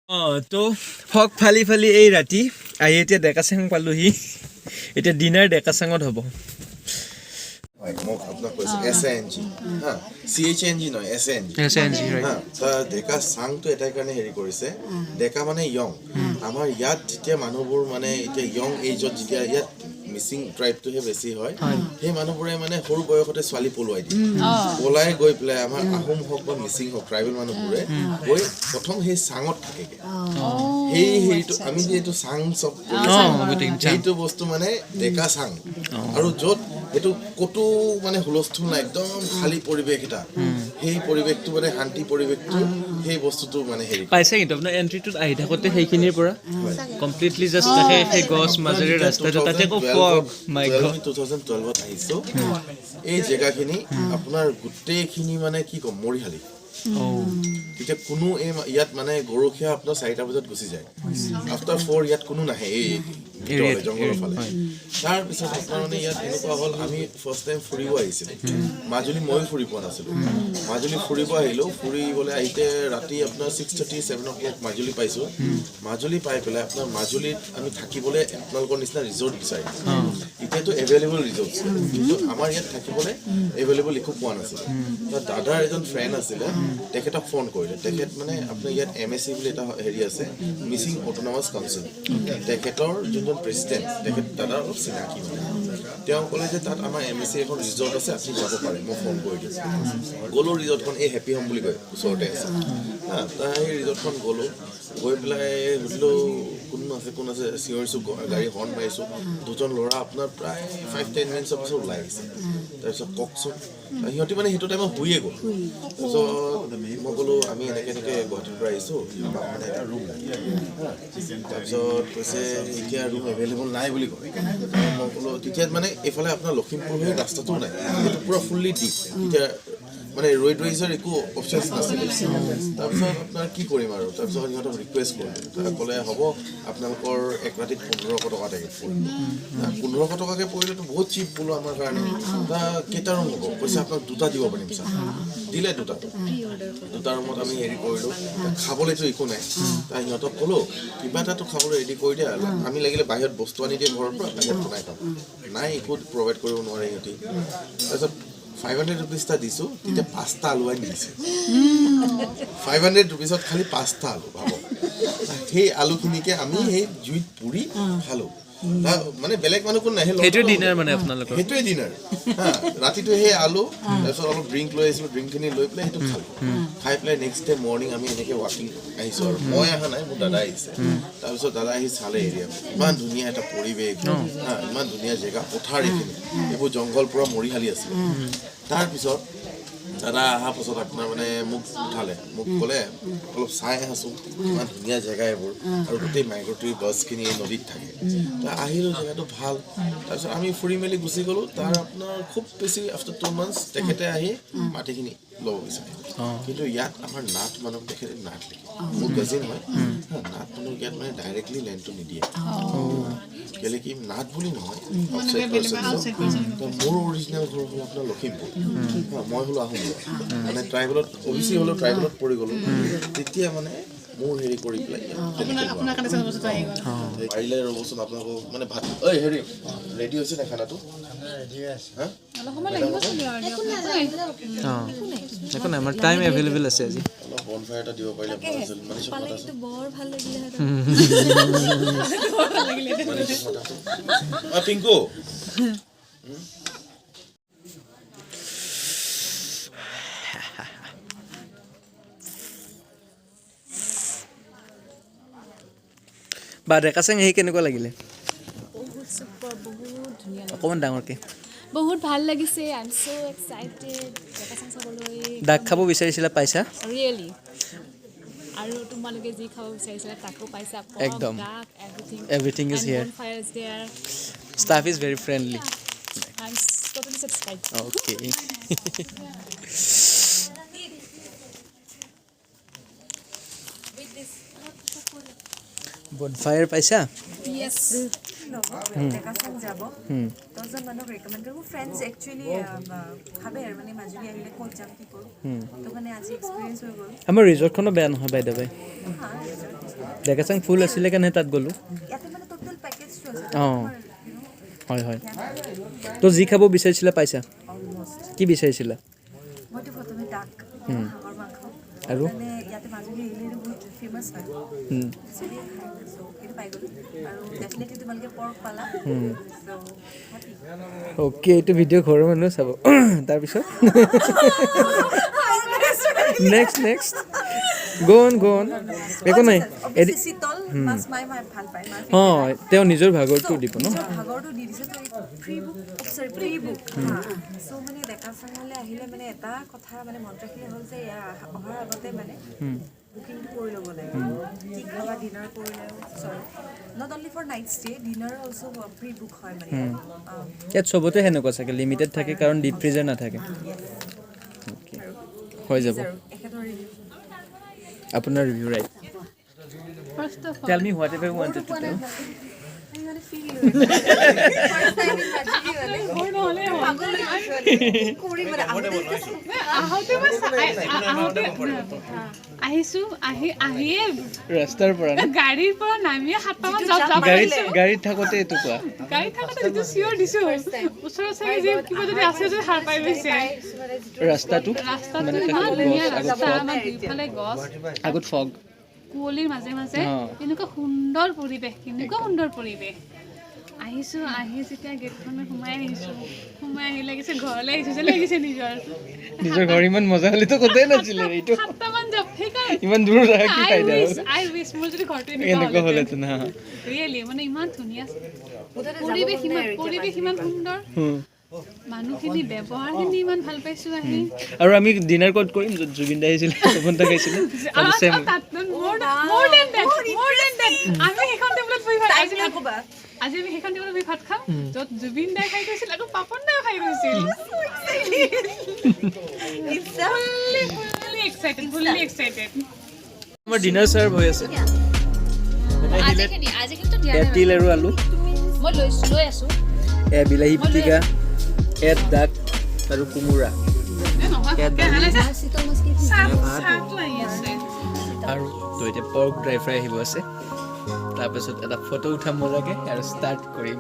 তো ফক ফালি ফালি এই ৰাতি আহি এতিয়া ডেকাচাং পালোহি এতিয়া ডিনাৰ ডেকাচাঙত হ'ব মোক আপোনাক কৈছে SNG হা CHNG নহয় SNG হা ডেকা চাংটো এটাই কাৰণে হেৰি কৰিছে ডেকা মানে ইয়ং আমাৰ ইয়াত যেতিয়া মানুহবোৰ মানে এতিয়া ইয়ং এজত যেতিয়া ইয়াত মিচিং ট্ৰাইবটোহে বেছি হয় সেই মানুহবোৰে মানে সৰু বয়সতে ছোৱালী পলুৱাই দিয়ে পলাই গৈ পেলাই আমাৰ আহোম হওক বা মিচিং হওক ট্ৰাইবেল মানুহবোৰে গৈ প্ৰথম সেই চাঙত থাকেগে সেই হেৰিটো আমি যিহেতু চাং চব সেইটো বস্তু মানে ডেকা চাং আৰু য'ত এইটো ক'তো মানে হুলস্থুল নাই একদম খালী পৰিৱেশ এটা সেই পৰিৱেশটো মানে শান্তি পৰিৱেশটো সেই বস্তুটো মানে হেৰি পাইছে কিন্তু আপোনাৰ এণ্ট্ৰিটোত আহি থাকোঁতে সেইখিনিৰ পৰা কমপ্লিটলি জাষ্ট থাকে সেই গছ মাজেৰে ৰাস্তাটো তাতে আকৌ ফগ মাই গড 2012ত আহিছোঁ এই জেগাখিনি আপোনাৰ গোটেইখিনি মানে কি ক'ম মৰিশালি তেতিয়া কোনো এই ইয়াত মানে গৰখীয়া আপোনাৰ 4টা বজাত গুচি যায় আফটাৰ 4 ইয়াত কোনো নাহে এই জংঘলৰ ফালে তাৰপিছত আপোনাৰ মানে ইয়াত এনেকুৱা হ'ল আমি ফাৰ্ষ্ট টাইম ফুৰিব আহিছিলোঁ মাজুলী ময়ো ফুৰি পোৱা নাছিলোঁ মাজুলী ফুৰিব আহিলোঁ ফুৰিবলৈ আহিতে ৰাতি আপোনাৰ 6:30 7 o'clock মাজুলী পাইছোঁ মাজুলী পাই পেলাই আপোনাৰ মাজুলীত আমি থাকিবলৈ আপোনালোকৰ নিচিনা ৰিজৰ্ট বিচাৰিম এতিয়াতো এভেইলেবল ৰিজৰ্ট কিন্তু আমাৰ ইয়াত থাকিবলৈ এভেইলেবল একো পোৱা নাছিলে দাদাৰ এজন ফ্ৰেণ্ড আছিলে তেখেতক ফোন কৰিলে তেখেত মানে আপোনাৰ ইয়াত MSC বুলি এটা হেৰি আছে মিচিং অট'নমাছ কাউন্সিল তেখেতৰ যোনজন প্ৰেচিডেণ্ট তেখেত দাদাৰ অলপ চিনাকি মানে তেওঁ ক'লে যে তাত আমাৰ MSC এখন ৰিজৰ্ট আছে আপুনি যাব পাৰে মই ফোন কৰি দিছোঁ গ'লো ৰিজৰ্টখন এই হেপী হোম বুলি কয় ওচৰতে আছে তাৰ সেই ৰিজৰ্টখন গ'লোঁ গৈ পেলাই সুধিলোঁ কোন আছে চিঞৰিছোঁ গাড়ী হৰ্ণ মাৰিছোঁ দুজন ল'ৰা আপোনাৰ প্ৰায় 5-10 মিনিটছৰ পিছত ওলাই আহিছে তাৰপিছত কওকচোন সিহঁতি মানে সেইটো টাইমত শুইয়ে গ'ল তাৰপিছত মই ক'লোঁ আমি এনেকৈ গুৱাহাটীৰ পৰা আহিছোঁ আমাক মানে এটা ৰুম লাগে তাৰপিছত কৈছে এতিয়া ৰুম এভেইলেবল নাই বুলি কয় মই ক'লোঁ তেতিয়া মানে এইফালে আপোনাৰ লখিমপুৰ হৈ ৰাস্তাটোও নাই সেইটো পূৰা ফুল্লি ডিপ এতিয়া মানে ৰ'ড ৰেজৰ একো অপশ্যনছ নাছিলে তাৰপিছত আপোনাৰ কি কৰিম আৰু তাৰপিছত সিহঁতক ৰিকুৱেষ্ট কৰিলোঁ ক'লে হ'ব আপোনালোকৰ এক ৰাতিত 1500 টকা থাকে 1500 টকাকৈ পৰিলেতো বহুত চিপ বোলো আমাৰ কাৰণে কেইটা ৰুম হ'ব কৈছে আপোনাক 2টা দিব পাৰিম ছাৰ দিলে 2টা ৰুমত আমি হেৰি কৰিলোঁ খাবলৈতো একো নাই সিহঁতক ক'লোঁ কিবা এটাতো খাবলৈ ৰেডি কৰি দিয়া আমি লাগিলে বাহিৰত বস্তু আনি দিয়ে ঘৰৰ পৰা বাহিৰত বনাই খাম নাই একো প্ৰভাইড কৰিব নোৱাৰে সিহঁতি তাৰপিছত 500 rupees এটা দিছোঁ তেতিয়া 5টা আলু আনি দিছে 500 rupeesত খালি 5টা আলু ভাবক সেই আলুখিনিকে আমি সেই জুইত পুৰি খালোঁ মানে বেলেগ মানুহ কোন নাহে সেইটোৱে ডিনাৰ মানে আপোনালোকৰ সেইটোৱে ডিনাৰ ৰাতিটো সেই আলু তাৰপিছত অলপ ড্ৰিংক লৈ আহিছিলোঁ ড্ৰিংকখিনি লৈ পেলাই সেইটো খালোঁ খাই পেলাই নেক্সট ডে মৰ্ণিং আমি এনেকৈ ৱাকিং আহিছোঁ আৰু মই অহা নাই মোৰ দাদা আহিছে তাৰপিছত দাদা আহি চালে এৰিয়া ইমান ধুনীয়া এটা পৰিৱেশ ইমান ধুনীয়া জেগা পথাৰ এইখিনি এইবোৰ জংঘল পূৰা মৰিশালি আছিলে তাৰপিছত দাদা অহাৰ পাছত আপোনাৰ মানে মোক উঠালে মোক ক'লে অলপ চাই আছোঁ ইমান ধুনীয়া জেগা এইবোৰ আৰু গোটেই মাইগ্ৰেটৰী বাছখিনি নদীত থাকে আহিলোঁ জেগাটো ভাল তাৰপিছত আমি ফুৰি মেলি গুচি গ'লোঁ তাৰ আপোনাৰ খুব বেছি আফটাৰ 2 months তেখেতে আহি মাটিখিনি ল'ব বিচাৰে কিন্তু ইয়াত আমাৰ নাথ মানুহক তেখেতে নাথ লিখে মোৰ কাজিন হয় নাথ মানুহক ইয়াত মানে ডাইৰেক্টলি লেণ্ডটো নিদিয়ে কেলে কি নাথ বুলি নহয় মোৰ অৰিজিনেল ঘৰ হ'ল আপোনাৰ লখিমপুৰ মই হ'লোঁ আহোম মানে ট্ৰাইবেলত OBC হ'লেও ট্ৰাইবেলত পৰি গ'লোঁ তেতিয়া মানে মোৰ হেৰি কৰি পেলাই পাৰিলে ৰ'বচোন আপোনালোকক মানে ভাত হেৰি ৰেডি হৈছে নে খানাটো একো নাই আমাৰ টাইম এভেইলেবল আছে আজি অলপ বনফায়াৰ এটা দিব পাৰিলে বৰ ভাল লাগিলে পিংকু বা ডেকাচাং আহি কেনেকুৱা লাগিলে বহুত ছুপাৰ বহুত ধুনীয়া অকণমান ডাঙৰকৈ বহুত ভাল লাগিছে I am so' excited Dekachang চাবলৈ ডাক খাব বিচাৰিছিলা পাইছা ৰিয়েলি আৰু তোমালোকে যি খাব বিচাৰিছিলা তাকো পাইছা একদম everything is here bonfire is there staff is very friendly I'm totally satisfied okay bonfire পাইছা yes ল'ব ডেকাচাং যাব 10জন মানুহক ৰেকমেণ্ড কৰিব ফ্ৰেণ্ডছ একচুৱেলি ভাবে আৰু মানে মাজুলী আহিলে ক'ত যাম কি কৰোঁ তো মানে আজি এক্সপিৰিয়েঞ্চ হৈ গ'ল আমাৰ ৰিজৰ্টখনো বেয়া নহয় বাইদে বাই ডেকাচাং ফুল আছিলে কাৰণে তাত গ'লোঁ ইয়াতে মানে টোটেল পেকেজটো আছে অঁ হয় হয় তো যি খাব বিচাৰিছিলা পাইছা কি বিচাৰিছিলা মইতো প্ৰথমে ডাক হাঁহৰ মাংস আৰু মানে ইয়াতে মাজুলী আহিলে বহুত ফেমাছ হয় চবেই খায় চ' সেইটো পাই গ'লোঁ আৰু ডেফিনেটলি তোমালোকে পৰ্ক পালা চ' হেপী অ'কে এইটো ভিডিঅ' ঘৰৰ মানুহে চাব তাৰপিছত নেক্সট গ'ন একো নাই শীতল মাছ মায়ে ভাল পায় মাৰ অঁ তেওঁ নিজৰ ভাগৰটো দিব ন ভাগৰটো দি দিছে তো প্ৰি বুক চ' মানে ডেকাচাঙলৈ আহিলে মানে এটা কথা মানে মনত ৰাখিলে হ'ল যে অহাৰ আগতে মানে বুকিংটো কৰি ল'ব লাগে কি খাবা ডিনাৰ কৰিলে sorry not only for night stay dinner also' pre book হয় মানে ইয়াত চবতে সেনেকুৱা চাগে লিমিটেড থাকে কাৰণ ডিপ ফ্ৰিজাৰ নাথাকে অ'কে হৈ যাব আৰু এখেতৰ ৰিভিউ আপোনাৰ review right first of tell me whatever you wanted to tell আহিছো আহিয়ে ৰাস্তাৰ পৰা গাড়ীৰ পৰা নামিয়ে 7টামান গাড়ীত থাকোতে এইটো কোৱা গাড়ীত থাকোতে যিটো চিঞৰ দিছো ওচৰত চাগে যে কিবা যদি আছে যদি সাৰ পাই গৈছে ৰাস্তাটো মানে ইমান ধুনীয়া ৰাস্তা আমাৰ দুইফালে গছ আগত ফগ কুঁৱলীৰ মাজে মাজে এনেকুৱা সুন্দৰ পৰিৱেশ আহিছো আহি যেতিয়া গেটখনত সোমাই আহি লাগিছে ঘৰলৈ আহিছো যে লাগিছে নিজৰ ঘৰ ইমান মজা হ'লেতো ক'তেই নাছিলে এইটো 7টামান যাব সেইকাৰণে ইমান দূৰ ৰাখি কি ফাইদা আই উইচ মোৰ যদি ঘৰটো এনেকুৱা হ'লেতো না ৰিয়েলি মানে ইমান ধুনীয়া পৰিৱেশ ইমান সুন্দৰ মানুহখিনি ব্যৱহাৰখিনি ইমান ভাল পাইছো আহি আৰু আমি ডিনাৰ ক'ত কৰিম য'ত জুবিন দা আহিছিলে তপন দা খাইছিলে মোৰ দেন দেট আমি সেইখন টেবুলত বহি আজি আমি সেইখন টেবুলত বহি ভাত খাম য'ত জুবিন দাই খাই গৈছিল আকৌ পাপন দাই খাই গৈছিল ফুল্লি এক্সাইটেড আমাৰ ডিনাৰ চাৰ্ভ হৈ আছে তিল আৰু আলু মই লৈ আছো বিলাহী পিটিকা দাগ আৰু কোমোৰা আৰু তো এতিয়া পৰ্ক ড্ৰাই ফ্ৰাই আহিব আছে তাৰপিছত এটা ফটো উঠাম মজাকে আৰু ষ্টাৰ্ট কৰিম